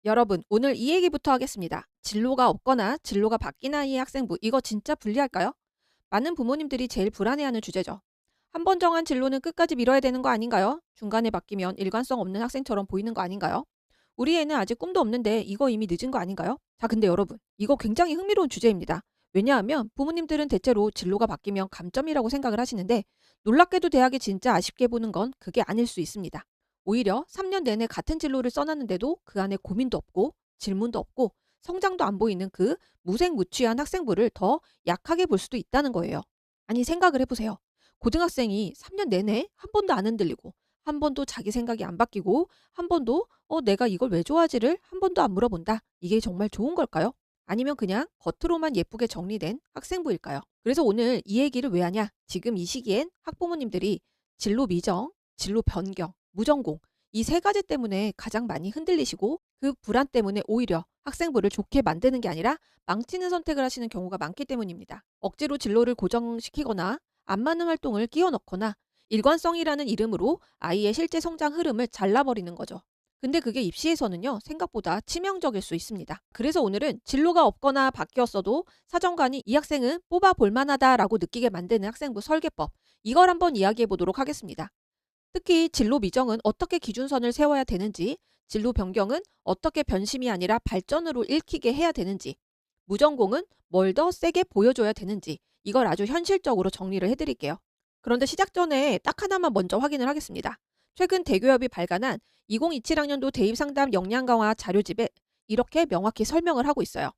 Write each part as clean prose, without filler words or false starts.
여러분, 오늘 이 얘기부터 하겠습니다. 진로가 없거나 진로가 바뀐 아이의 학생부, 이거 진짜 불리할까요? 많은 부모님들이 제일 불안해하는 주제죠. 한 번 정한 진로는 끝까지 밀어야 되는 거 아닌가요? 중간에 바뀌면 일관성 없는 학생처럼 보이는 거 아닌가요? 우리 애는 아직 꿈도 없는데 이거 이미 늦은 거 아닌가요? 자, 근데 여러분, 이거 굉장히 흥미로운 주제입니다. 왜냐하면 부모님들은 대체로 진로가 바뀌면 감점이라고 생각을 하시는데 놀랍게도 대학이 진짜 아쉽게 보는 건 그게 아닐 수 있습니다. 오히려 3년 내내 같은 진로를 써놨는데도 그 안에 고민도 없고 질문도 없고 성장도 안 보이는 그 무색무취한 학생부를 더 약하게 볼 수도 있다는 거예요. 아니, 생각을 해보세요. 고등학생이 3년 내내 한 번도 안 흔들리고 한 번도 자기 생각이 안 바뀌고 한 번도 내가 이걸 왜 좋아하지를 한 번도 안 물어본다. 이게 정말 좋은 걸까요? 아니면 그냥 겉으로만 예쁘게 정리된 학생부일까요? 그래서 오늘 이 얘기를 왜 하냐? 지금 이 시기엔 학부모님들이 진로 미정, 진로 변경, 무전공 이 세 가지 때문에 가장 많이 흔들리시고 그 불안 때문에 오히려 학생부를 좋게 만드는 게 아니라 망치는 선택을 하시는 경우가 많기 때문입니다. 억지로 진로를 고정시키거나 안 맞는 활동을 끼워 넣거나 일관성이라는 이름으로 아이의 실제 성장 흐름을 잘라버리는 거죠. 근데 그게 입시에서는요, 생각보다 치명적일 수 있습니다. 그래서 오늘은 진로가 없거나 바뀌었어도 사정관이 이 학생은 뽑아 볼만하다라고 느끼게 만드는 학생부 설계법, 이걸 한번 이야기해 보도록 하겠습니다. 특히 진로 미정은 어떻게 기준선을 세워야 되는지, 진로 변경은 어떻게 변심이 아니라 발전으로 읽히게 해야 되는지, 무전공은 뭘 더 세게 보여줘야 되는지, 이걸 아주 현실적으로 정리를 해드릴게요. 그런데 시작 전에 딱 하나만 먼저 확인을 하겠습니다. 최근 대교협이 발간한 2027학년도 대입상담 역량 강화 자료집에 이렇게 명확히 설명을 하고 있어요.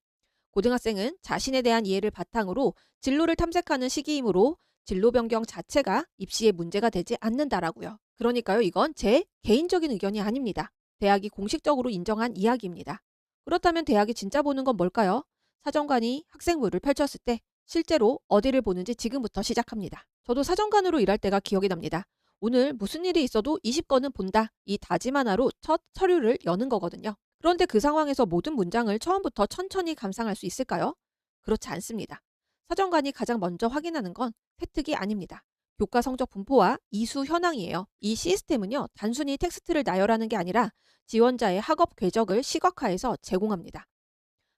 고등학생은 자신에 대한 이해를 바탕으로 진로를 탐색하는 시기이므로 진로 변경 자체가 입시에 문제가 되지 않는다라고요. 그러니까요, 이건 제 개인적인 의견이 아닙니다. 대학이 공식적으로 인정한 이야기입니다. 그렇다면 대학이 진짜 보는 건 뭘까요? 사정관이 학생부를 펼쳤을 때 실제로 어디를 보는지 지금부터 시작합니다. 저도 사정관으로 일할 때가 기억이 납니다. 오늘 무슨 일이 있어도 20건은 본다. 이 다짐 하나로 첫 서류를 여는 거거든요. 그런데 그 상황에서 모든 문장을 처음부터 천천히 감상할 수 있을까요? 그렇지 않습니다. 사정관이 가장 먼저 확인하는 건 혜택이 아닙니다. 교과 성적 분포와 이수 현황이에요. 이 시스템은요, 단순히 텍스트를 나열하는 게 아니라 지원자의 학업 궤적을 시각화해서 제공합니다.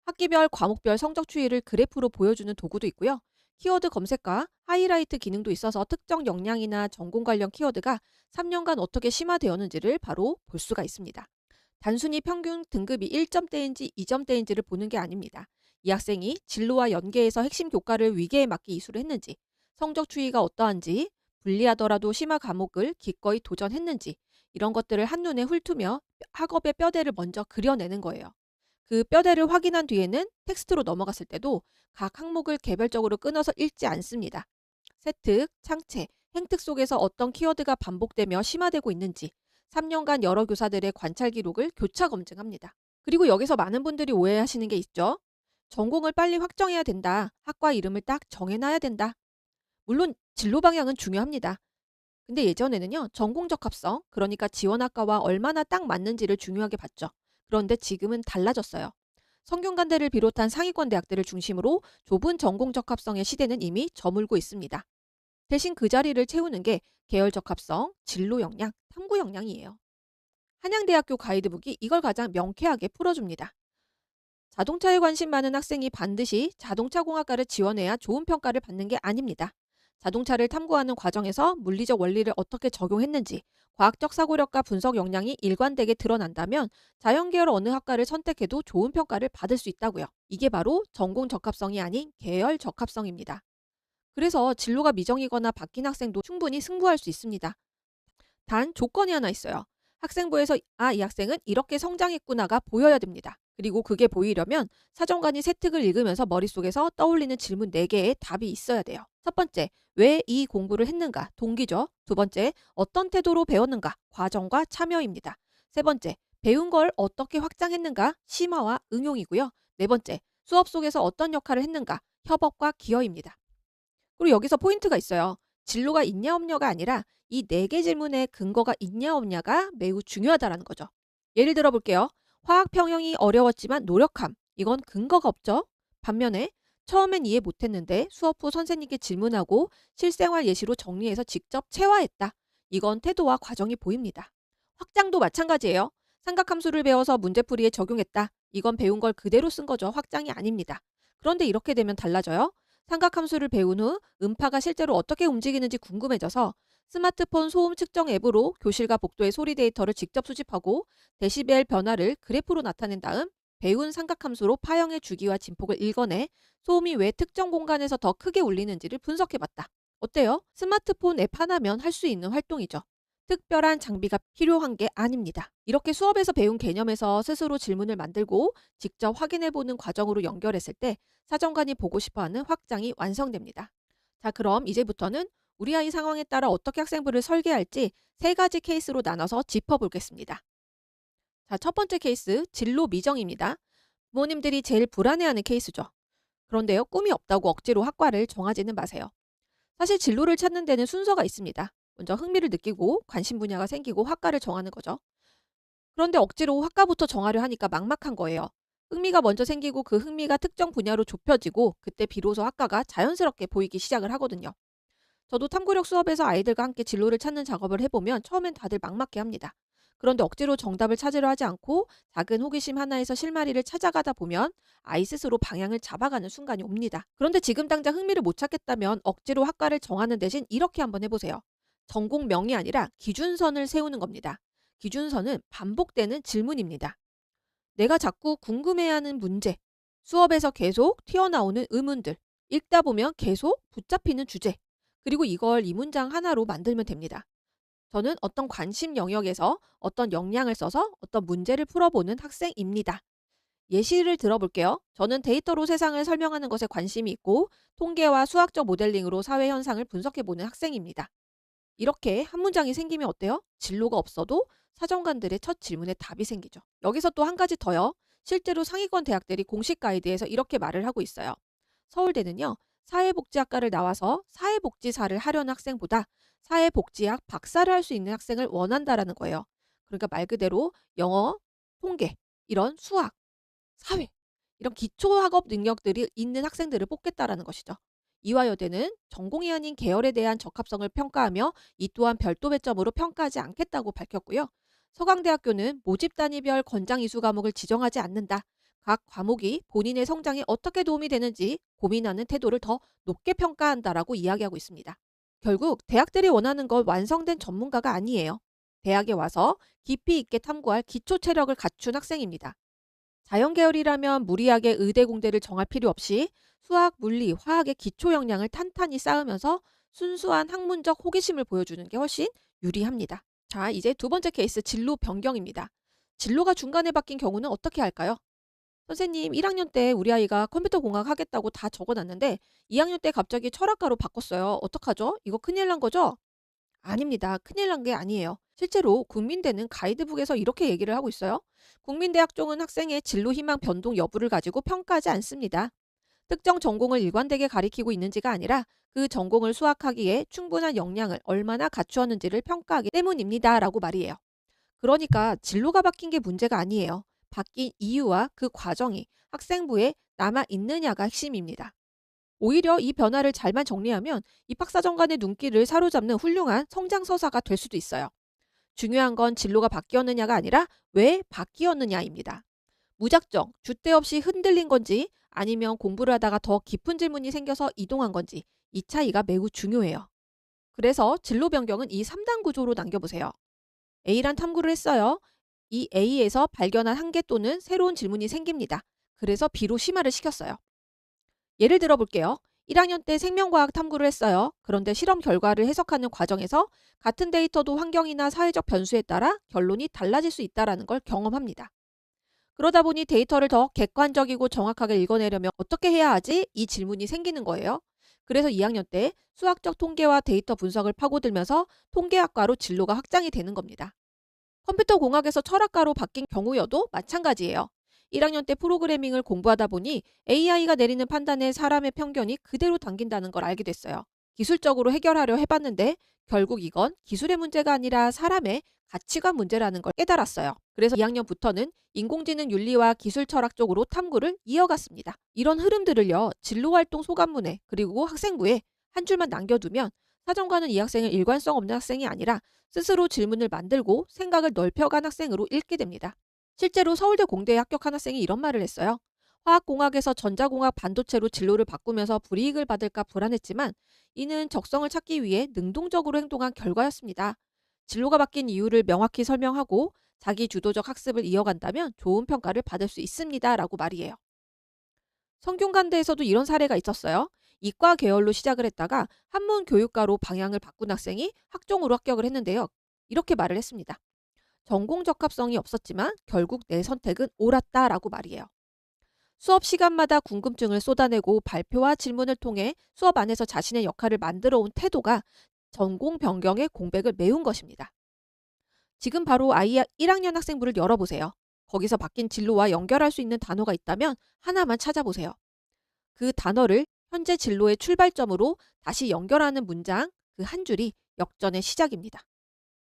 학기별, 과목별 성적 추이를 그래프로 보여주는 도구도 있고요. 키워드 검색과 하이라이트 기능도 있어서 특정 역량이나 전공 관련 키워드가 3년간 어떻게 심화되었는지를 바로 볼 수가 있습니다. 단순히 평균 등급이 1점대인지 2점대인지를 보는 게 아닙니다. 이 학생이 진로와 연계해서 핵심 교과를 위계에 맞게 이수를 했는지, 성적 추이가 어떠한지, 불리하더라도 심화 과목을 기꺼이 도전했는지, 이런 것들을 한눈에 훑으며 학업의 뼈대를 먼저 그려내는 거예요. 그 뼈대를 확인한 뒤에는 텍스트로 넘어갔을 때도 각 항목을 개별적으로 끊어서 읽지 않습니다. 세특, 창체, 행특 속에서 어떤 키워드가 반복되며 심화되고 있는지 3년간 여러 교사들의 관찰 기록을 교차 검증합니다. 그리고 여기서 많은 분들이 오해하시는 게 있죠. 전공을 빨리 확정해야 된다. 학과 이름을 딱 정해놔야 된다. 물론 진로 방향은 중요합니다. 근데 예전에는요, 전공 적합성, 그러니까 지원학과와 얼마나 딱 맞는지를 중요하게 봤죠. 그런데 지금은 달라졌어요. 성균관대를 비롯한 상위권 대학들을 중심으로 좁은 전공 적합성의 시대는 이미 저물고 있습니다. 대신 그 자리를 채우는 게 계열 적합성, 진로 역량, 탐구 역량이에요. 한양대학교 가이드북이 이걸 가장 명쾌하게 풀어줍니다. 자동차에 관심 많은 학생이 반드시 자동차공학과를 지원해야 좋은 평가를 받는 게 아닙니다. 자동차를 탐구하는 과정에서 물리적 원리를 어떻게 적용했는지, 과학적 사고력과 분석 역량이 일관되게 드러난다면 자연계열 어느 학과를 선택해도 좋은 평가를 받을 수 있다고요. 이게 바로 전공 적합성이 아닌 계열 적합성입니다. 그래서 진로가 미정이거나 바뀐 학생도 충분히 승부할 수 있습니다. 단 조건이 하나 있어요. 학생부에서 이 학생은 이렇게 성장했구나가 보여야 됩니다. 그리고 그게 보이려면 사정관이 세특을 읽으면서 머릿속에서 떠올리는 질문 4개의 답이 있어야 돼요. 첫 번째, 왜 이 공부를 했는가? 동기죠. 두 번째, 어떤 태도로 배웠는가? 과정과 참여입니다. 세 번째, 배운 걸 어떻게 확장했는가? 심화와 응용이고요. 네 번째, 수업 속에서 어떤 역할을 했는가? 협업과 기여입니다. 그리고 여기서 포인트가 있어요. 진로가 있냐 없냐가 아니라 이 4개 질문에 근거가 있냐 없냐가 매우 중요하다는 거죠. 예를 들어 볼게요. 화학 평형이 어려웠지만 노력함. 이건 근거가 없죠. 반면에 처음엔 이해 못했는데 수업 후 선생님께 질문하고 실생활 예시로 정리해서 직접 체화했다. 이건 태도와 과정이 보입니다. 확장도 마찬가지예요. 삼각함수를 배워서 문제풀이에 적용했다. 이건 배운 걸 그대로 쓴 거죠. 확장이 아닙니다. 그런데 이렇게 되면 달라져요. 삼각함수를 배운 후 음파가 실제로 어떻게 움직이는지 궁금해져서 스마트폰 소음 측정 앱으로 교실과 복도의 소리 데이터를 직접 수집하고 데시벨 변화를 그래프로 나타낸 다음 배운 삼각함수로 파형의 주기와 진폭을 읽어내 소음이 왜 특정 공간에서 더 크게 울리는지를 분석해봤다. 어때요? 스마트폰 앱 하나면 할 수 있는 활동이죠. 특별한 장비가 필요한 게 아닙니다. 이렇게 수업에서 배운 개념에서 스스로 질문을 만들고 직접 확인해보는 과정으로 연결했을 때 사정관이 보고 싶어하는 확장이 완성됩니다. 자, 그럼 이제부터는 우리 아이 상황에 따라 어떻게 학생부를 설계할지 3가지 케이스로 나눠서 짚어보겠습니다. 자, 첫 번째 케이스, 진로 미정입니다. 부모님들이 제일 불안해하는 케이스죠. 그런데요, 꿈이 없다고 억지로 학과를 정하지는 마세요. 사실 진로를 찾는 데는 순서가 있습니다. 먼저 흥미를 느끼고 관심 분야가 생기고 학과를 정하는 거죠. 그런데 억지로 학과부터 정하려 하니까 막막한 거예요. 흥미가 먼저 생기고 그 흥미가 특정 분야로 좁혀지고 그때 비로소 학과가 자연스럽게 보이기 시작을 하거든요. 저도 탐구력 수업에서 아이들과 함께 진로를 찾는 작업을 해보면 처음엔 다들 막막해 합니다. 그런데 억지로 정답을 찾으려 하지 않고 작은 호기심 하나에서 실마리를 찾아가다 보면 아이 스스로 방향을 잡아가는 순간이 옵니다. 그런데 지금 당장 흥미를 못 찾겠다면 억지로 학과를 정하는 대신 이렇게 한번 해보세요. 전공명이 아니라 기준선을 세우는 겁니다. 기준선은 반복되는 질문입니다. 내가 자꾸 궁금해하는 문제, 수업에서 계속 튀어나오는 의문들, 읽다 보면 계속 붙잡히는 주제, 그리고 이걸 이 문장 하나로 만들면 됩니다. 저는 어떤 관심 영역에서 어떤 역량을 써서 어떤 문제를 풀어보는 학생입니다. 예시를 들어볼게요. 저는 데이터로 세상을 설명하는 것에 관심이 있고 통계와 수학적 모델링으로 사회 현상을 분석해보는 학생입니다. 이렇게 한 문장이 생기면 어때요? 진로가 없어도 사정관들의 첫 질문에 답이 생기죠. 여기서 또 한 가지 더요. 실제로 상위권 대학들이 공식 가이드에서 이렇게 말을 하고 있어요. 서울대는요, 사회복지학과를 나와서 사회복지사를 하려는 학생보다 사회복지학 박사를 할 수 있는 학생을 원한다라는 거예요. 그러니까 말 그대로 영어, 통계, 이런 수학, 사회, 이런 기초학업 능력들이 있는 학생들을 뽑겠다라는 것이죠. 이화여대는 전공이 아닌 계열에 대한 적합성을 평가하며 이 또한 별도 배점으로 평가하지 않겠다고 밝혔고요. 서강대학교는 모집 단위별 권장 이수 과목을 지정하지 않는다. 각 과목이 본인의 성장에 어떻게 도움이 되는지 고민하는 태도를 더 높게 평가한다라고 이야기하고 있습니다. 결국 대학들이 원하는 건 완성된 전문가가 아니에요. 대학에 와서 깊이 있게 탐구할 기초 체력을 갖춘 학생입니다. 자연계열이라면 무리하게 의대 공대를 정할 필요 없이 수학, 물리, 화학의 기초 역량을 탄탄히 쌓으면서 순수한 학문적 호기심을 보여주는 게 훨씬 유리합니다. 자, 이제 두 번째 케이스, 진로 변경입니다. 진로가 중간에 바뀐 경우는 어떻게 할까요? 선생님, 1학년 때 우리 아이가 컴퓨터 공학 하겠다고 다 적어놨는데 2학년 때 갑자기 철학과로 바꿨어요. 어떡하죠? 이거 큰일 난 거죠? 아닙니다. 큰일 난 게 아니에요. 실제로 국민대는 가이드북에서 이렇게 얘기를 하고 있어요. 국민대 학종은 학생의 진로 희망 변동 여부를 가지고 평가하지 않습니다. 특정 전공을 일관되게 가리키고 있는지가 아니라 그 전공을 수학하기에 충분한 역량을 얼마나 갖추었는지를 평가하기 때문입니다. 라고 말이에요. 그러니까 진로가 바뀐 게 문제가 아니에요. 바뀐 이유와 그 과정이 학생부에 남아있느냐가 핵심입니다. 오히려 이 변화를 잘만 정리하면 입학사정관의 눈길을 사로잡는 훌륭한 성장서사가 될 수도 있어요. 중요한 건 진로가 바뀌었느냐가 아니라 왜 바뀌었느냐입니다. 무작정, 줏대 없이 흔들린 건지 아니면 공부를 하다가 더 깊은 질문이 생겨서 이동한 건지 이 차이가 매우 중요해요. 그래서 진로 변경은 이 3단 구조로 남겨보세요. A란 탐구를 했어요. 이 A에서 발견한 한계 또는 새로운 질문이 생깁니다. 그래서 B로 심화를 시켰어요. 예를 들어 볼게요. 1학년 때 생명과학 탐구를 했어요. 그런데 실험 결과를 해석하는 과정에서 같은 데이터도 환경이나 사회적 변수에 따라 결론이 달라질 수 있다는 걸 경험합니다. 그러다 보니 데이터를 더 객관적이고 정확하게 읽어내려면 어떻게 해야 하지? 이 질문이 생기는 거예요. 그래서 2학년 때 수학적 통계와 데이터 분석을 파고들면서 통계학과로 진로가 확장이 되는 겁니다. 컴퓨터 공학에서 철학과로 바뀐 경우여도 마찬가지예요. 1학년 때 프로그래밍을 공부하다 보니 AI가 내리는 판단에 사람의 편견이 그대로 담긴다는 걸 알게 됐어요. 기술적으로 해결하려 해봤는데 결국 이건 기술의 문제가 아니라 사람의 가치관 문제라는 걸 깨달았어요. 그래서 2학년부터는 인공지능 윤리와 기술 철학 쪽으로 탐구를 이어갔습니다. 이런 흐름들을요, 진로활동 소감문에 그리고 학생부에 한 줄만 남겨두면 사정관은 이 학생을 일관성 없는 학생이 아니라 스스로 질문을 만들고 생각을 넓혀간 학생으로 읽게 됩니다. 실제로 서울대 공대에 합격한 학생이 이런 말을 했어요. 화학공학에서 전자공학 반도체로 진로를 바꾸면서 불이익을 받을까 불안했지만 이는 적성을 찾기 위해 능동적으로 행동한 결과였습니다. 진로가 바뀐 이유를 명확히 설명하고 자기 주도적 학습을 이어간다면 좋은 평가를 받을 수 있습니다. 라고 말이에요. 성균관대에서도 이런 사례가 있었어요. 이과 계열로 시작을 했다가 한문 교육과로 방향을 바꾼 학생이 학종으로 합격을 했는데요. 이렇게 말을 했습니다. 전공 적합성이 없었지만 결국 내 선택은 옳았다라고 말이에요. 수업 시간마다 궁금증을 쏟아내고 발표와 질문을 통해 수업 안에서 자신의 역할을 만들어 온 태도가 전공 변경의 공백을 메운 것입니다. 지금 바로 아이 1학년 학생부를 열어보세요. 거기서 바뀐 진로와 연결할 수 있는 단어가 있다면 하나만 찾아보세요. 그 단어를 현재 진로의 출발점으로 다시 연결하는 문장, 그 한 줄이 역전의 시작입니다.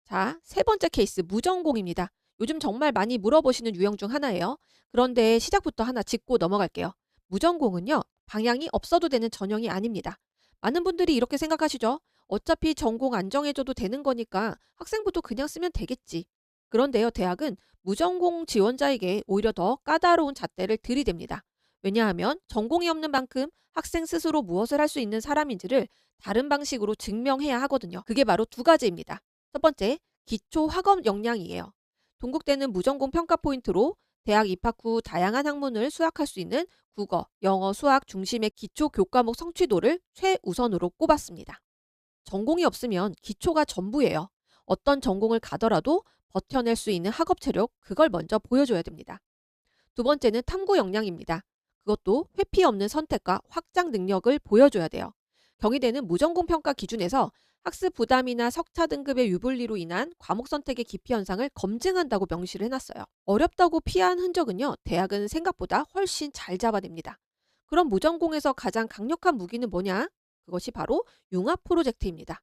자, 세 번째 케이스 무전공입니다. 요즘 정말 많이 물어보시는 유형 중 하나예요. 그런데 시작부터 하나 짚고 넘어갈게요. 무전공은요, 방향이 없어도 되는 전형이 아닙니다. 많은 분들이 이렇게 생각하시죠? 어차피 전공 안 정해줘도 되는 거니까 학생부도 그냥 쓰면 되겠지. 그런데요, 대학은 무전공 지원자에게 오히려 더 까다로운 잣대를 들이댑니다. 왜냐하면 전공이 없는 만큼 학생 스스로 무엇을 할 수 있는 사람인지를 다른 방식으로 증명해야 하거든요. 그게 바로 두 가지입니다. 첫 번째, 기초 학업 역량이에요. 동국대는 무전공 평가 포인트로 대학 입학 후 다양한 학문을 수학할 수 있는 국어, 영어, 수학 중심의 기초 교과목 성취도를 최우선으로 꼽았습니다. 전공이 없으면 기초가 전부예요. 어떤 전공을 가더라도 버텨낼 수 있는 학업 체력, 그걸 먼저 보여줘야 됩니다. 두 번째는 탐구 역량입니다. 그것도 회피 없는 선택과 확장 능력을 보여줘야 돼요. 경희대는 무전공 평가 기준에서 학습 부담이나 석차 등급의 유불리로 인한 과목 선택의 기피 현상을 검증한다고 명시를 해놨어요. 어렵다고 피한 흔적은요, 대학은 생각보다 훨씬 잘 잡아냅니다. 그럼 무전공에서 가장 강력한 무기는 뭐냐? 그것이 바로 융합 프로젝트입니다.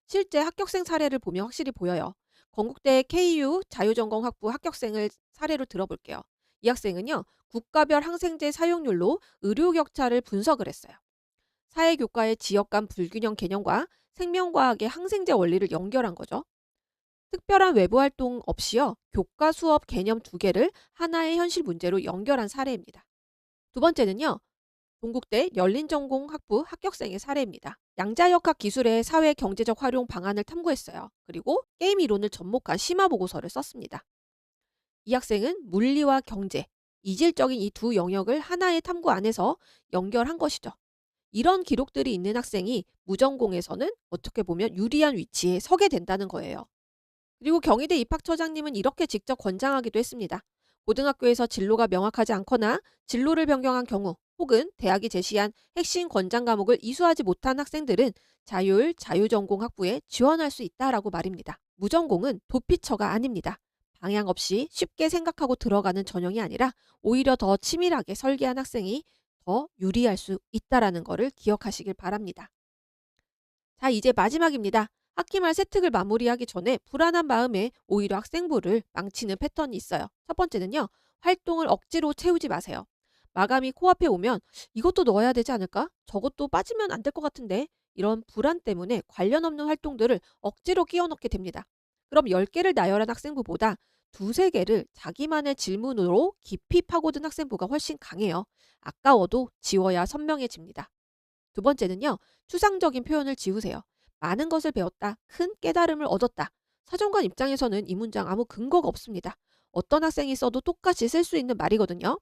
실제 합격생 사례를 보면 확실히 보여요. 건국대 KU 자유전공학부 합격생을 사례로 들어볼게요. 이 학생은요, 국가별 항생제 사용률로 의료 격차를 분석을 했어요. 사회교과의 지역 간 불균형 개념과 생명과학의 항생제 원리를 연결한 거죠. 특별한 외부 활동 없이요, 교과 수업 개념 두 개를 하나의 현실 문제로 연결한 사례입니다. 두 번째는요, 동국대 열린전공학부 합격생의 사례입니다. 양자역학 기술의 사회 경제적 활용 방안을 탐구했어요. 그리고 게임 이론을 접목한 심화 보고서를 썼습니다. 이 학생은 물리와 경제, 이질적인 이 두 영역을 하나의 탐구 안에서 연결한 것이죠. 이런 기록들이 있는 학생이 무전공에서는 어떻게 보면 유리한 위치에 서게 된다는 거예요. 그리고 경희대 입학처장님은 이렇게 직접 권장하기도 했습니다. 고등학교에서 진로가 명확하지 않거나 진로를 변경한 경우 혹은 대학이 제시한 핵심 권장 과목을 이수하지 못한 학생들은 자유전공 학부에 지원할 수 있다라고 말입니다. 무전공은 도피처가 아닙니다. 방향 없이 쉽게 생각하고 들어가는 전형이 아니라 오히려 더 치밀하게 설계한 학생이 더 유리할 수 있다라는 것을 기억하시길 바랍니다. 자, 이제 마지막입니다. 학기말 세특을 마무리하기 전에 불안한 마음에 오히려 학생부를 망치는 패턴이 있어요. 첫 번째는요, 활동을 억지로 채우지 마세요. 마감이 코앞에 오면 이것도 넣어야 되지 않을까? 저것도 빠지면 안 될 것 같은데? 이런 불안 때문에 관련 없는 활동들을 억지로 끼워 넣게 됩니다. 그럼 10개를 나열한 학생부보다 두세 개를 자기만의 질문으로 깊이 파고든 학생부가 훨씬 강해요. 아까워도 지워야 선명해집니다. 두 번째는요, 추상적인 표현을 지우세요. 많은 것을 배웠다, 큰 깨달음을 얻었다. 사정관 입장에서는 이 문장 아무 근거가 없습니다. 어떤 학생이 써도 똑같이 쓸 수 있는 말이거든요.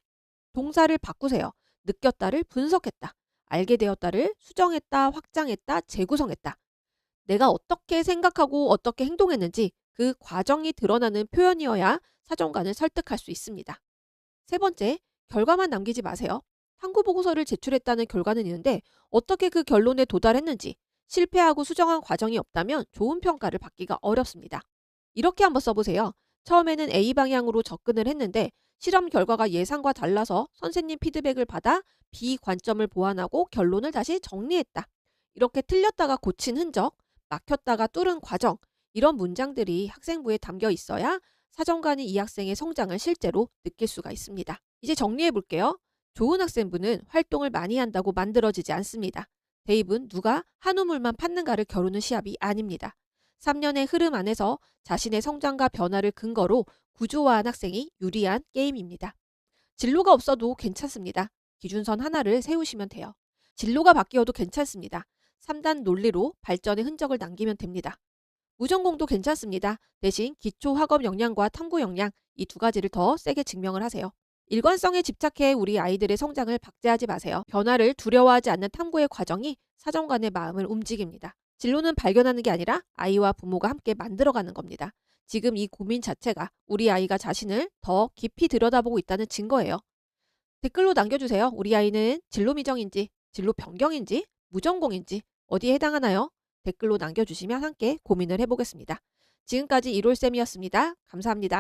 동사를 바꾸세요. 느꼈다를 분석했다. 알게 되었다를 수정했다, 확장했다, 재구성했다. 내가 어떻게 생각하고 어떻게 행동했는지 그 과정이 드러나는 표현이어야 사정관을 설득할 수 있습니다. 세 번째, 결과만 남기지 마세요. 탐구 보고서를 제출했다는 결과는 있는데 어떻게 그 결론에 도달했는지, 실패하고 수정한 과정이 없다면 좋은 평가를 받기가 어렵습니다. 이렇게 한번 써보세요. 처음에는 A 방향으로 접근을 했는데 실험 결과가 예상과 달라서 선생님 피드백을 받아 B 관점을 보완하고 결론을 다시 정리했다. 이렇게 틀렸다가 고친 흔적, 막혔다가 뚫은 과정, 이런 문장들이 학생부에 담겨 있어야 사정관이 이 학생의 성장을 실제로 느낄 수가 있습니다. 이제 정리해 볼게요. 좋은 학생부는 활동을 많이 한다고 만들어지지 않습니다. 대입은 누가 한 우물만 팠는가를 겨루는 시합이 아닙니다. 3년의 흐름 안에서 자신의 성장과 변화를 근거로 구조화한 학생이 유리한 게임입니다. 진로가 없어도 괜찮습니다. 기준선 하나를 세우시면 돼요. 진로가 바뀌어도 괜찮습니다. 3단 논리로 발전의 흔적을 남기면 됩니다. 무전공도 괜찮습니다. 대신 기초 학업 역량과 탐구 역량 이 두 가지를 더 세게 증명을 하세요. 일관성에 집착해 우리 아이들의 성장을 박제하지 마세요. 변화를 두려워하지 않는 탐구의 과정이 사정관의 마음을 움직입니다. 진로는 발견하는 게 아니라 아이와 부모가 함께 만들어가는 겁니다. 지금 이 고민 자체가 우리 아이가 자신을 더 깊이 들여다보고 있다는 증거예요. 댓글로 남겨주세요. 우리 아이는 진로 미정인지, 진로 변경인지, 무전공인지 어디에 해당하나요? 댓글로 남겨주시면 함께 고민을 해보겠습니다. 지금까지 이롤쌤이었습니다. 감사합니다.